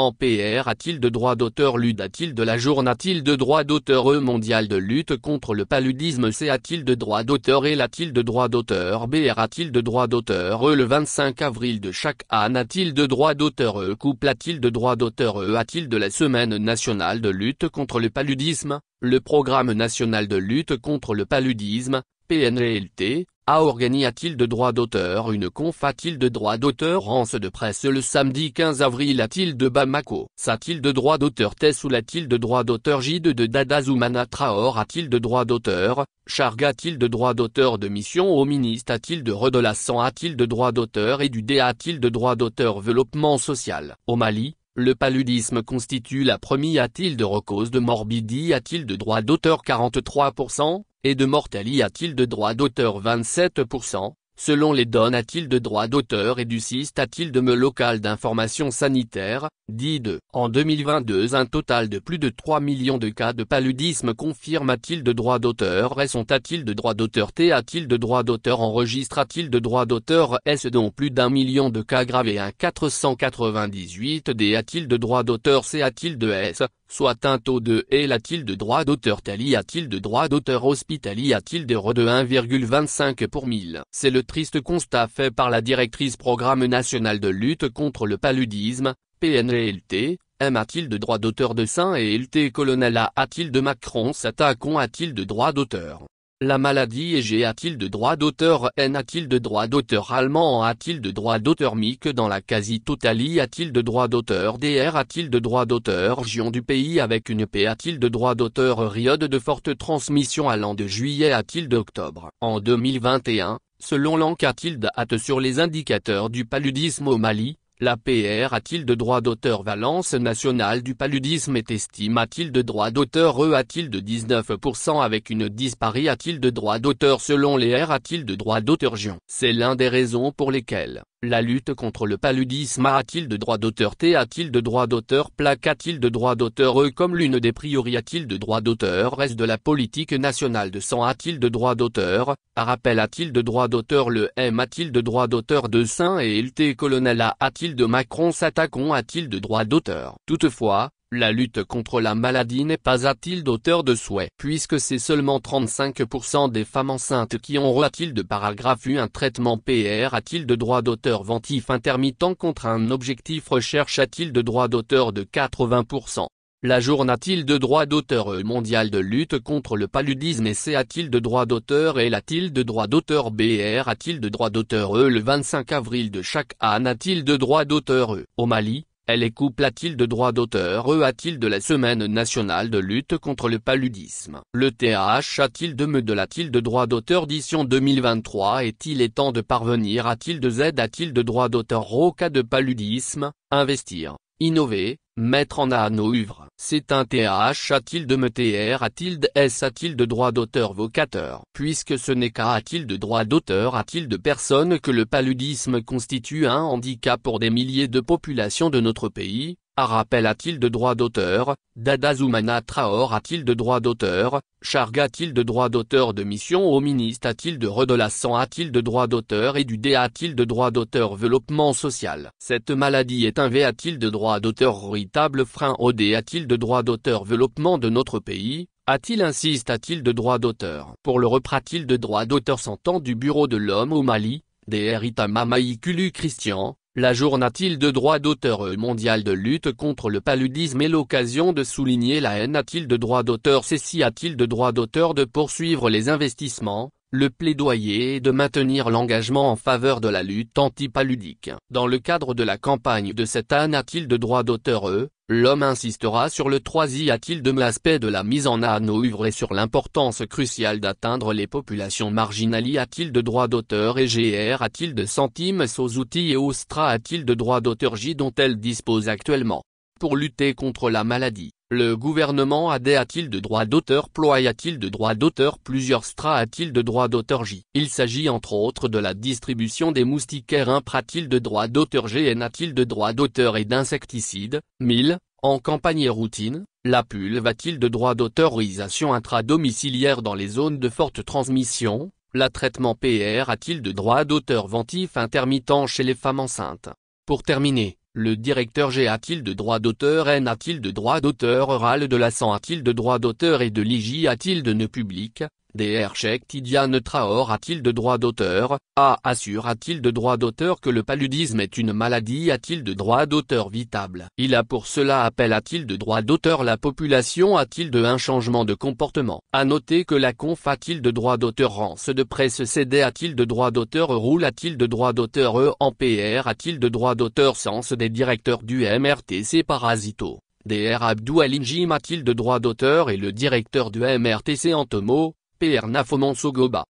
En PR a-t-il de droit d'auteur? LUD a-t-il de la journée? A-t-il de droit d'auteur? Mondial de lutte contre le paludisme. C a-t-il de droit d'auteur? Et a-t-il de droit d'auteur? BR a-t-il de droit d'auteur? Le 25 avril de chaque année a-t-il de droit d'auteur? Couple a-t-il de droit d'auteur? A-t-il de la semaine nationale de lutte contre le paludisme? Le programme national de lutte contre le paludisme, PNLT, a organisé. A-t-il de droit d'auteur? Une conf. A-t-il de droit d'auteur? Rance de presse le samedi 15 avril. A-t-il de Bamako? A-t-il de droit d'auteur? Tessoul a-t-il de droit d'auteur? J de Dada Zoumana Traore a-t-il de droit d'auteur? Charga a-t-il de droit d'auteur? De mission au ministre a-t-il de Redelassan a-t-il de droit d'auteur? Et du DA a-t-il de droit d'auteur? Développement social. Au Mali, le paludisme constitue la première. A-t-il de cause de morbidité? A-t-il de droit d'auteur? 43%. Et de mortalité a-t-il de droit d'auteur? 27%, selon les données. A-t-il de droit d'auteur? Et du CIST a-t-il de local d'information sanitaire, dit de. En 2022 un total de plus de 3 millions de cas de paludisme confirme. A-t-il de droit d'auteur? S a-t-il de droit d'auteur? T a-t-il de droit d'auteur? Enregistre a-t-il de droit d'auteur? S dont plus d'1 million de cas graves et un 498 D a-t-il de droit d'auteur? C a-t-il de S, soit un taux de L a-t-il de droit d'auteur? Tali a-t-il de droit d'auteur? Hospitali a-t-il de de 1,25 pour 1000? C'est le triste constat fait par la directrice programme national de lutte contre le paludisme, PNLT. M a-t-il de droit d'auteur? De Saint et LT colonel a-t-il de Macron? S'attaquons a-t-il de droit d'auteur? La maladie et G a-t-il de droit d'auteur? N a-t-il de droit d'auteur? Allemand a-t-il de droit d'auteur? MIC dans la quasi-totalité a-t-il de droit d'auteur? DR a-t-il de droit d'auteur? Région du pays avec une P a-t-il de droit d'auteur? Période de forte transmission allant de juillet a-t-il d'octobre? En 2021, selon l'enquête a-t-il de hâte sur les indicateurs du paludisme au Mali? La PR a-t-il de droit d'auteur? Valence nationale du paludisme est estime. A-t-il de droit d'auteur? A-t-il de 19% avec une disparité? A-t-il de droit d'auteur? Selon les R a-t-il de droit d'auteur? Gion. C'est l'un des raisons pour lesquelles la lutte contre le paludisme a-t-il de droit d'auteur? T a-t-il de droit d'auteur? Plaque a-t-il de droit d'auteur? Comme l'une des priorités a-t-il de droit d'auteur? Reste de la politique nationale de sang a-t-il de droit d'auteur? À rappel a-t-il de droit d'auteur? Le M a-t-il de droit d'auteur? De Saint et LT colonel a-t-il de Macron? S'attaquons a-t-il de droit d'auteur? Toutefois, la lutte contre la maladie n'est pas a-t-il d'auteur de souhait? Puisque c'est seulement 35% des femmes enceintes qui ont a-t-il de paragraphe U un traitement PR? A-t-il de droit d'auteur? Ventif intermittent contre un objectif recherche a-t-il de droit d'auteur? De 80%. La journée a-t-il de droit d'auteur? Mondial de lutte contre le paludisme et C a-t-il de droit d'auteur? Et a-t-il de droit d'auteur? BR a-t-il de droit d'auteur? Le 25 avril de chaque année a-t-il de droit d'auteur? Au Mali, les couples a-t-il de droit d'auteur? A-t-il de la semaine nationale de lutte contre le paludisme? Le TH a-t-il de droit d'auteur? Édition 2023 est-il temps de parvenir? A-t-il de Z a-t-il de droit d'auteur? Au cas de paludisme, investir, innover, mettre en œuvre. C'est un TH a-t-il de TR a-t-il de S a-t-il de droit d'auteur? Vocateur. Puisque ce n'est qu'à a-t-il de droit d'auteur? A-t-il de personnes que le paludisme constitue un handicap pour des milliers de populations de notre pays? À rappel a-t-il de droit d'auteur? Dada Zoumana Traore a-t-il de droit d'auteur? Charga a-t-il de droit d'auteur? De mission au ministre a-t-il de Redelassan a-t-il de droit d'auteur? Et du DA a-t-il de droit d'auteur? Développement social. Cette maladie est un V a-t-il de droit d'auteur? Véritable frein au D a-t-il de droit d'auteur? Développement de notre pays, a-t-il insiste a-t-il de droit d'auteur? Pour le reprat a-t-il de droit d'auteur? S'entend du Bureau de l'Homme au Mali, DR Itama Maïkulu Christian. La journée a-t-il de droit d'auteur? Mondial de lutte contre le paludisme est l'occasion de souligner la haine. A-t-il de droit d'auteur? Ceci a-t-il de droit d'auteur? De poursuivre les investissements, le plaidoyer et de maintenir l'engagement en faveur de la lutte anti-paludique. Dans le cadre de la campagne de cette année a-t-il de droit d'auteur? L'homme insistera sur le 3i a-t-il de l'aspect de la mise en œuvre et sur l'importance cruciale d'atteindre les populations marginalisées. A-t-il de droit d'auteur? Et GR a-t-il de centimes aux outils et aux Stra a-t-il de droit d'auteur J dont elle dispose actuellement? Pour lutter contre la maladie, le gouvernement a-t-il de droit d'auteur? Ploy a-t-il de droit d'auteur? Plusieurs Stra a-t-il de droit d'auteur J? Il s'agit entre autres de la distribution des moustiquaires. A-t-il de droit d'auteur? GN a-t-il de droit d'auteur? Et d'insecticides, 1000, en campagne routine? La pulve a-t-il de droit d'autorisation intradomiciliaire dans les zones de forte transmission? La traitement PR a-t-il de droit d'auteur? Ventif intermittent chez les femmes enceintes. Pour terminer, Le directeur G a-t-il de droit d'auteur? N a-t-il de droit d'auteur? Oral de la 100 a-t-il de droit d'auteur? Et de l'IJ a-t-il de ne public? Dr Cheikh Tidiane Traoré a-t-il de droit d'auteur? A assure a-t-il de droit d'auteur que le paludisme est une maladie? A-t-il de droit d'auteur vitable? Il a pour cela appel. A-t-il de droit d'auteur? La population a-t-il de un changement de comportement? À noter que la conf a-t-il de droit d'auteur? Rance de presse CD a-t-il de droit d'auteur? Roule a-t-il de droit d'auteur? En PR a-t-il de droit d'auteur? Sens des directeurs du MRTC Parasito. Dr Abdou Alinjim a-t-il de droit d'auteur? Et le directeur du MRTC Antomo, PR Nafomon Sogoba.